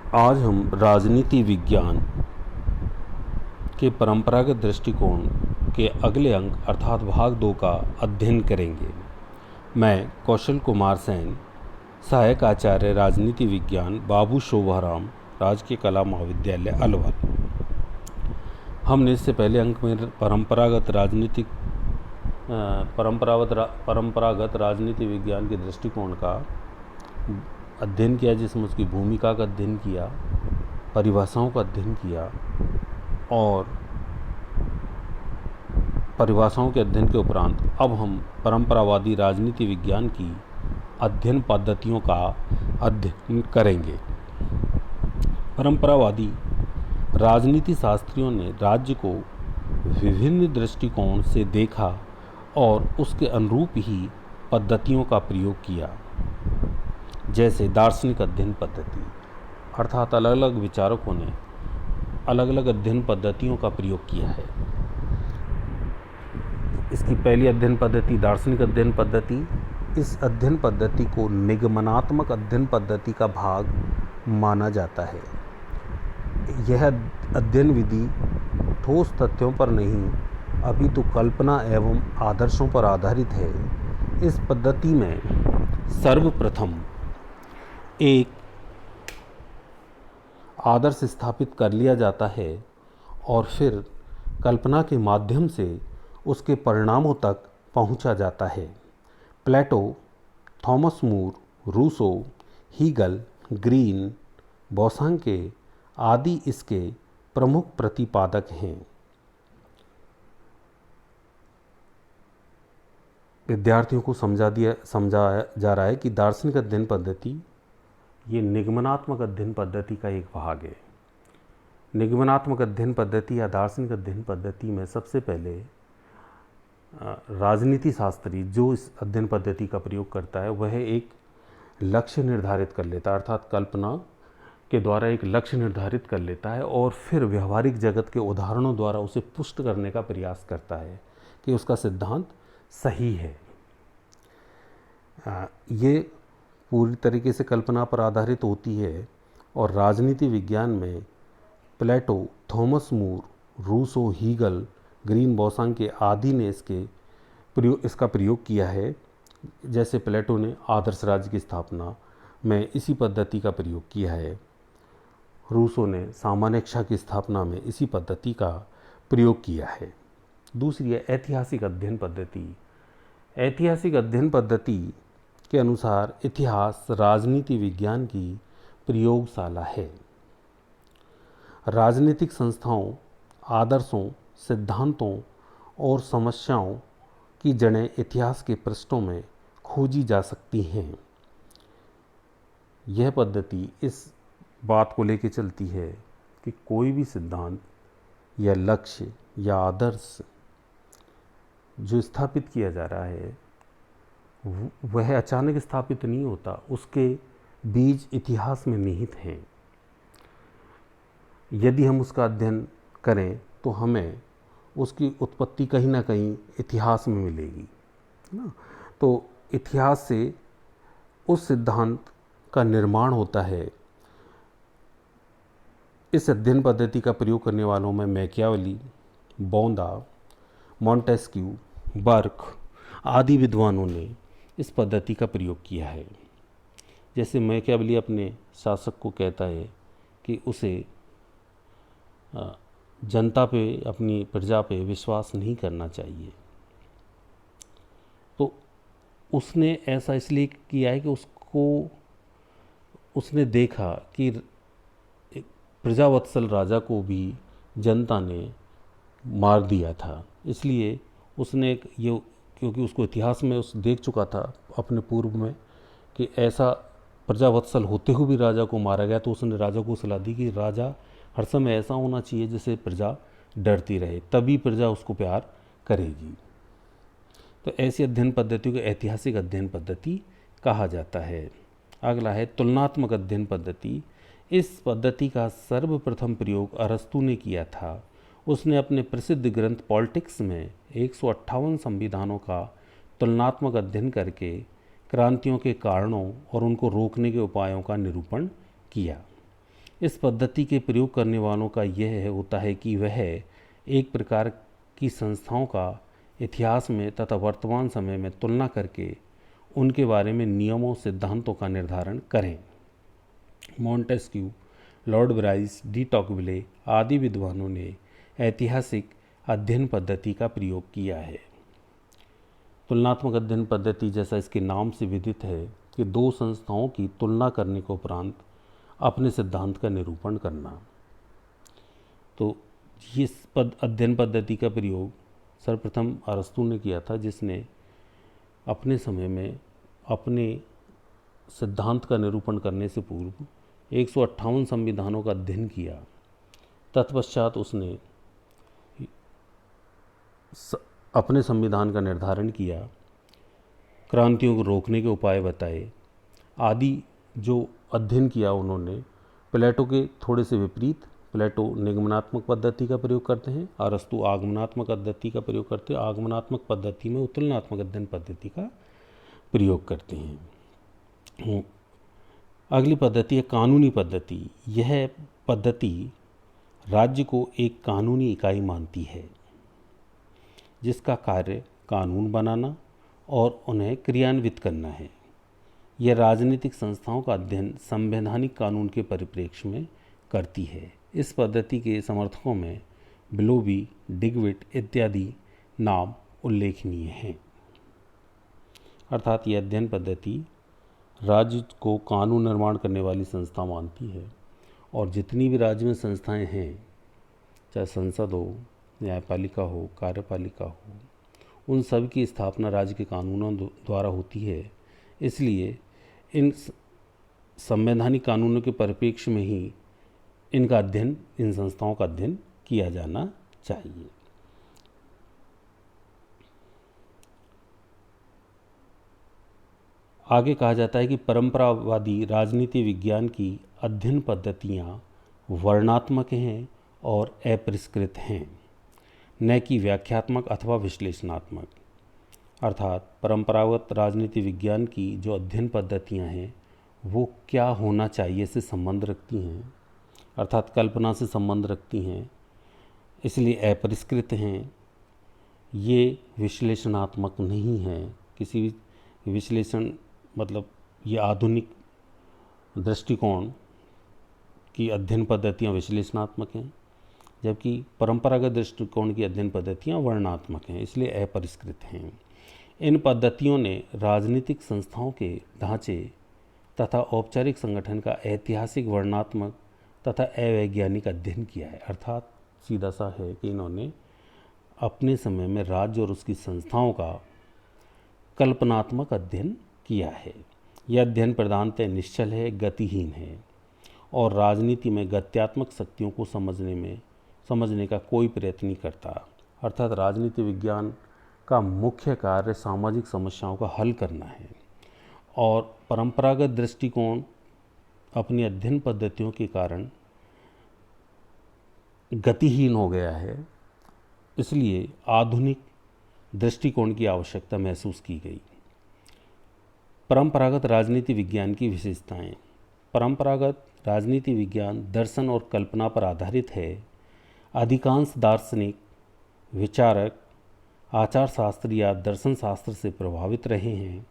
आज हम राजनीति विज्ञान के परंपरागत दृष्टिकोण के अगले अंक अर्थात भाग 2 का अध्ययन करेंगे। मैं कौशल कुमार सेन, सहायक आचार्य राजनीति विज्ञान, बाबू शोभाराम, राजकीय कला महाविद्यालय अलवर। हमने इससे पहले अंक में परंपरागत राजनीति विज्ञान के दृष्टिकोण का अध्ययन किया, जिसमें उसकी भूमिका का अध्ययन किया, परिभाषाओं का अध्ययन किया और परिभाषाओं के अध्ययन के उपरांत अब हम परंपरावादी राजनीति विज्ञान की अध्ययन पद्धतियों का अध्ययन करेंगे। परंपरावादी राजनीति शास्त्रियों ने राज्य को विभिन्न दृष्टिकोण से देखा और उसके अनुरूप ही पद्धतियों का प्रयोग किया, जैसे दार्शनिक अध्ययन पद्धति, अर्थात अलग अलग विचारकों ने अलग अलग अध्ययन पद्धतियों का प्रयोग किया है। इसकी पहली अध्ययन पद्धति दार्शनिक अध्ययन पद्धति। इस अध्ययन पद्धति को निगमनात्मक अध्ययन पद्धति का भाग माना जाता है। यह अध्ययन विधि ठोस तथ्यों पर नहीं अपितु कल्पना एवं आदर्शों पर आधारित है। इस पद्धति में सर्वप्रथम एक आदर्श स्थापित कर लिया जाता है और फिर कल्पना के माध्यम से उसके परिणामों तक पहुंचा जाता है। प्लेटो, थॉमस मूर, रूसो, हीगल, ग्रीन, बोसांके आदि इसके प्रमुख प्रतिपादक हैं। विद्यार्थियों को समझाया जा रहा है कि दार्शनिक अध्ययन पद्धति ये निगमनात्मक अध्ययन पद्धति का एक भाग है। निगमनात्मक अध्ययन पद्धति या दार्शनिक अध्ययन पद्धति में सबसे पहले राजनीति शास्त्री जो इस अध्ययन पद्धति का प्रयोग करता है वह एक लक्ष्य निर्धारित कर लेता है, अर्थात कल्पना के द्वारा एक लक्ष्य निर्धारित कर लेता है और फिर व्यवहारिक जगत के उदाहरणों द्वारा उसे पुष्ट करने का प्रयास करता है कि उसका सिद्धांत सही है। ये पूरी तरीके से कल्पना पर आधारित होती है और राजनीति विज्ञान में प्लेटो, थॉमस मूर, रूसो, हीगल, ग्रीन, बोसांके आदि ने इसका प्रयोग किया है। जैसे प्लेटो ने आदर्श राज्य की स्थापना में इसी पद्धति का प्रयोग किया है। रूसो ने सामान्यक्षा की स्थापना में इसी पद्धति का प्रयोग किया है। दूसरी है ऐतिहासिक अध्ययन पद्धति। ऐतिहासिक अध्ययन पद्धति के अनुसार इतिहास राजनीति विज्ञान की प्रयोगशाला है। राजनीतिक संस्थाओं, आदर्शों, सिद्धांतों और समस्याओं की जड़ें इतिहास के पृष्ठों में खोजी जा सकती हैं। यह पद्धति इस बात को लेकर चलती है कि कोई भी सिद्धांत या लक्ष्य या आदर्श जो स्थापित किया जा रहा है वह अचानक स्थापित नहीं होता, उसके बीज इतिहास में निहित हैं। यदि हम उसका अध्ययन करें तो हमें उसकी उत्पत्ति कहीं ना कहीं इतिहास में मिलेगी ना। तो इतिहास से उस सिद्धांत का निर्माण होता है। इस अध्ययन पद्धति का प्रयोग करने वालों में मैकियावेली, बोंदा, मॉन्टेस्क्यू, बर्क आदि विद्वानों ने इस पद्धति का प्रयोग किया है। जैसे मैकियावेली अपने शासक को कहता है कि उसे जनता पे, अपनी प्रजा पे विश्वास नहीं करना चाहिए। तो उसने ऐसा इसलिए किया है कि उसने देखा कि प्रजावत्सल राजा को भी जनता ने मार दिया था। इसलिए उसने क्योंकि उसको इतिहास में उस देख चुका था अपने पूर्व में कि ऐसा प्रजावत्सल होते हुए भी राजा को मारा गया, तो उसने राजा को सलाह दी कि राजा हर समय ऐसा होना चाहिए जिससे प्रजा डरती रहे, तभी प्रजा उसको प्यार करेगी। तो ऐसी अध्ययन पद्धति को ऐतिहासिक अध्ययन पद्धति कहा जाता है। अगला है तुलनात्मक अध्ययन पद्धति। इस पद्धति का सर्वप्रथम प्रयोग अरस्तू ने किया था। उसने अपने प्रसिद्ध ग्रंथ पॉलिटिक्स में 158 संविधानों का तुलनात्मक अध्ययन करके क्रांतियों के कारणों और उनको रोकने के उपायों का निरूपण किया। इस पद्धति के प्रयोग करने वालों का यह होता है कि वह एक प्रकार की संस्थाओं का इतिहास में तथा वर्तमान समय में तुलना करके उनके बारे में नियमों सिद्धांतों का निर्धारण करें। मॉन्टेस्क्यू, लॉर्ड ब्राइस, डी टॉकविले आदि विद्वानों ने ऐतिहासिक अध्ययन पद्धति का प्रयोग किया है। तुलनात्मक अध्ययन पद्धति, जैसा इसके नाम से विदित है, कि दो संस्थाओं की तुलना करने के उपरांत अपने सिद्धांत का निरूपण करना। तो इस अध्ययन पद्धति का प्रयोग सर्वप्रथम अरस्तू ने किया था, जिसने अपने समय में अपने सिद्धांत का निरूपण करने से पूर्व 158 संविधानों का अध्ययन किया। तत्पश्चात उसने अपने संविधान का निर्धारण किया, क्रांतियों को रोकने के उपाय बताए आदि जो अध्ययन किया उन्होंने। प्लेटो के थोड़े से विपरीत, प्लेटो निगमनात्मक पद्धति का प्रयोग करते हैं, अरस्तु आगमनात्मक पद्धति का प्रयोग करते हैं। आगमनात्मक पद्धति में तुलनात्मक अध्ययन पद्धति का प्रयोग करते हैं। अगली पद्धति है कानूनी पद्धति। यह पद्धति राज्य को एक कानूनी इकाई मानती है, जिसका कार्य कानून बनाना और उन्हें क्रियान्वित करना है। यह राजनीतिक संस्थाओं का अध्ययन संवैधानिक कानून के परिप्रेक्ष्य में करती है। इस पद्धति के समर्थकों में ब्लोबी, डिगविट इत्यादि नाम उल्लेखनीय हैं। अर्थात यह अध्ययन पद्धति राज्य को कानून निर्माण करने वाली संस्था मानती है, और जितनी भी राज्य में संस्थाएं हैं, चाहे संसद हो, न्यायपालिका हो, कार्यपालिका हो, उन सब की स्थापना राज्य के कानूनों द्वारा होती है। इसलिए इन संवैधानिक कानूनों के परिप्रेक्ष्य में ही इनका अध्ययन, इन संस्थाओं का अध्ययन किया जाना चाहिए। आगे कहा जाता है कि परंपरावादी राजनीति विज्ञान की अध्ययन पद्धतियाँ वर्णनात्मक हैं और अपरिष्कृत हैं, न कि व्याख्यात्मक अथवा विश्लेषणात्मक। अर्थात परंपरागत राजनीति विज्ञान की जो अध्ययन पद्धतियाँ हैं वो क्या होना चाहिए से संबंध रखती हैं, अर्थात कल्पना से संबंध रखती हैं, इसलिए अपरिष्कृत हैं। ये विश्लेषणात्मक नहीं हैं। किसी भी विश्लेषण मतलब ये आधुनिक दृष्टिकोण की अध्ययन पद्धतियाँ विश्लेषणात्मक हैं, जबकि परंपरागत दृष्टिकोण की अध्ययन पद्धतियाँ वर्णनात्मक हैं, इसलिए अपरिष्कृत हैं। इन पद्धतियों ने राजनीतिक संस्थाओं के ढांचे तथा औपचारिक संगठन का ऐतिहासिक, वर्णनात्मक तथा अवैज्ञानिक अध्ययन किया है। अर्थात सीधा सा है कि इन्होंने अपने समय में राज्य और उसकी संस्थाओं का कल्पनात्मक अध्ययन किया है। यह अध्ययन प्रधानतः निश्चल है, गतिहीन है और राजनीति में गत्यात्मक शक्तियों को समझने का कोई प्रयत्न नहीं करता। अर्थात राजनीति विज्ञान का मुख्य कार्य सामाजिक समस्याओं का हल करना है, और परंपरागत दृष्टिकोण अपनी अध्ययन पद्धतियों के कारण गतिहीन हो गया है, इसलिए आधुनिक दृष्टिकोण की आवश्यकता महसूस की गई। परंपरागत राजनीति विज्ञान की विशेषताएं। परंपरागत राजनीति विज्ञान दर्शन और कल्पना पर आधारित है। अधिकांश दार्शनिक विचारक आचार शास्त्र या दर्शन शास्त्र से प्रभावित रहे हैं।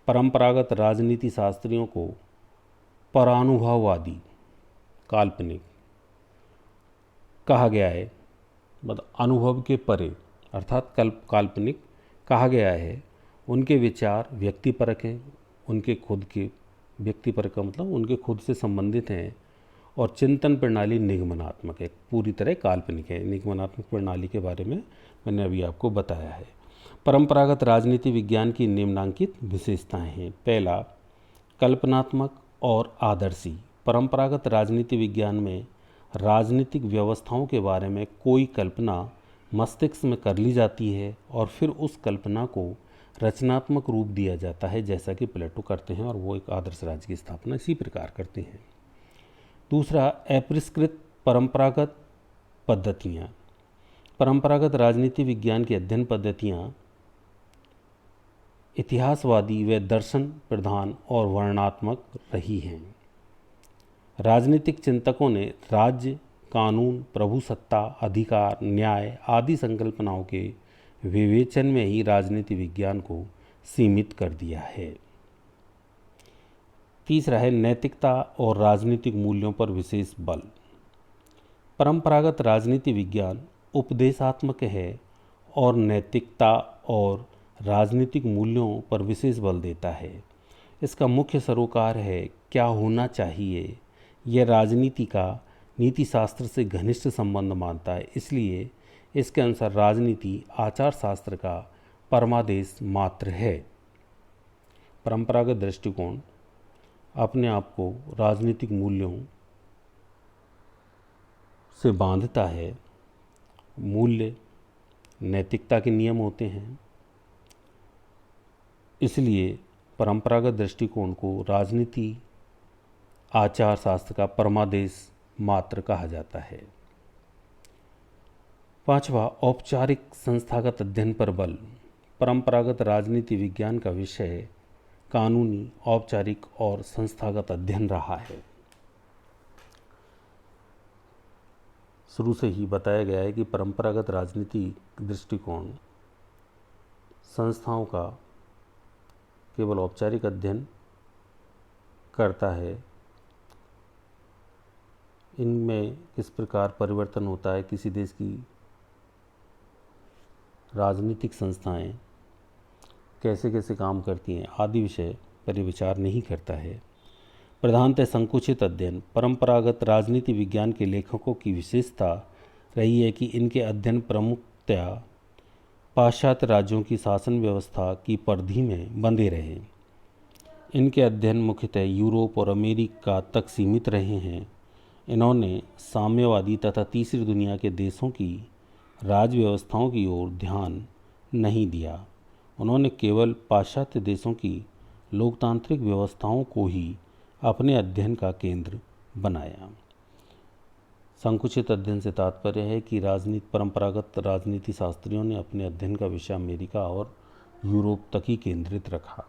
परंपरागत राजनीति शास्त्रियों को परानुभववादी, काल्पनिक कहा गया है, मतलब अनुभव के परे अर्थात काल्पनिक कहा गया है। उनके विचार व्यक्तिपरक हैं, उनके खुद के व्यक्तिपरक का मतलब उनके खुद से संबंधित हैं, और चिंतन प्रणाली निगमनात्मक है, पूरी तरह काल्पनिक है। निगमनात्मक प्रणाली के बारे में मैंने अभी आपको बताया है। परंपरागत राजनीति विज्ञान की निम्नांकित विशेषताएं हैं। पहला, कल्पनात्मक और आदर्शी। परंपरागत राजनीति विज्ञान में राजनीतिक व्यवस्थाओं के बारे में कोई कल्पना मस्तिष्क में कर ली जाती है और फिर उस कल्पना को रचनात्मक रूप दिया जाता है, जैसा कि प्लेटो करते हैं, और वो एक आदर्श राज्य की स्थापना इसी प्रकार करते हैं। दूसरा, अपरिष्कृत परंपरागत पद्धतियाँ। परंपरागत राजनीति विज्ञान की अध्ययन पद्धतियाँ इतिहासवादी व दर्शन प्रधान और वर्णनात्मक रही हैं। राजनीतिक चिंतकों ने राज्य, कानून, प्रभुसत्ता, अधिकार, न्याय आदि संकल्पनाओं के विवेचन में ही राजनीति विज्ञान को सीमित कर दिया है। तीसरा है नैतिकता और राजनीतिक मूल्यों पर विशेष बल। परंपरागत राजनीति विज्ञान उपदेशात्मक है और नैतिकता और राजनीतिक मूल्यों पर विशेष बल देता है। इसका मुख्य सरोकार है क्या होना चाहिए। यह राजनीति का नीति शास्त्र से घनिष्ठ संबंध मानता है, इसलिए इसके अनुसार राजनीति आचार शास्त्र का परमादेश मात्र है। परंपरागत दृष्टिकोण अपने आप को राजनीतिक मूल्यों से बांधता है। मूल्य नैतिकता के नियम होते हैं, इसलिए परंपरागत दृष्टिकोण को राजनीति आचार शास्त्र का परमादेश मात्र कहा जाता है। पांचवा, औपचारिक संस्थागत अध्ययन पर बल। परंपरागत राजनीति विज्ञान का विषय कानूनी, औपचारिक और संस्थागत अध्ययन रहा है। शुरू से ही बताया गया है कि परंपरागत राजनीति दृष्टिकोण संस्थाओं का केवल औपचारिक अध्ययन करता है। इनमें किस प्रकार परिवर्तन होता है, किसी देश की राजनीतिक संस्थाएं कैसे कैसे काम करती हैं आदि विषय पर विचार नहीं करता है। प्रधानतः संकुचित अध्ययन। परंपरागत राजनीति विज्ञान के लेखकों की विशेषता रही है कि इनके अध्ययन प्रमुखतया पाश्चात्य राज्यों की शासन व्यवस्था की परिधि में बंधे रहे। इनके अध्ययन मुख्यतः यूरोप और अमेरिका तक सीमित रहे हैं। इन्होंने साम्यवादी तथा तीसरी दुनिया के देशों की राज व्यवस्थाओं की ओर ध्यान नहीं दिया। उन्होंने केवल पाश्चात्य देशों की लोकतांत्रिक व्यवस्थाओं को ही अपने अध्ययन का केंद्र बनाया। संकुचित अध्ययन से तात्पर्य है कि परंपरागत राजनीति शास्त्रियों ने अपने अध्ययन का विषय अमेरिका और यूरोप तक ही केंद्रित रखा,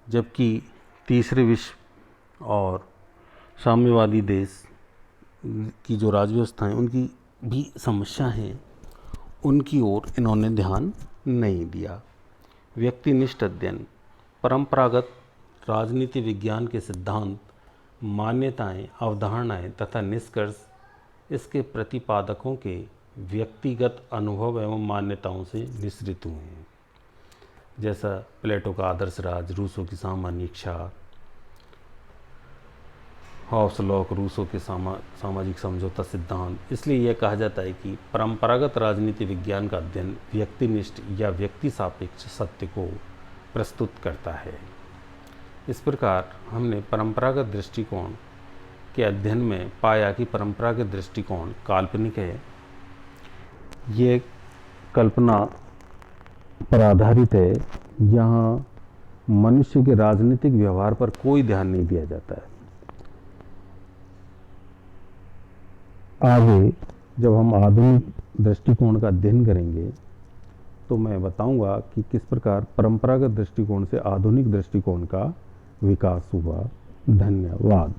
जबकि तीसरे विश्व और साम्यवादी देश की जो राजव्यवस्थाएं उनकी भी समस्या हैं, उनकी ओर इन्होंने ध्यान नहीं दिया। व्यक्तिनिष्ठ अध्ययन। परंपरागत राजनीति विज्ञान के सिद्धांत, मान्यताएं, अवधारणाएं तथा निष्कर्ष इसके प्रतिपादकों के व्यक्तिगत अनुभव एवं मान्यताओं से मिश्रित हुए हैं। जैसा प्लेटो का आदर्श राज, रूसो की सामान्य इच्छा, हॉब्स लॉक, रूसो के सामाजिक समझौता सिद्धांत। इसलिए यह कहा जाता है कि परंपरागत राजनीति विज्ञान का अध्ययन व्यक्तिनिष्ठ या व्यक्ति सापेक्ष सत्य को प्रस्तुत करता है। इस प्रकार हमने परंपरागत दृष्टिकोण के अध्ययन में पाया कि परंपरागत दृष्टिकोण काल्पनिक है। ये कल्पना पर आधारित है। यहाँ मनुष्य के राजनीतिक व्यवहार पर कोई ध्यान नहीं दिया जाता है। आगे जब हम आधुनिक दृष्टिकोण का अध्ययन करेंगे तो मैं बताऊंगा कि किस प्रकार परंपरागत दृष्टिकोण से आधुनिक दृष्टिकोण का विकास हुआ। धन्यवाद।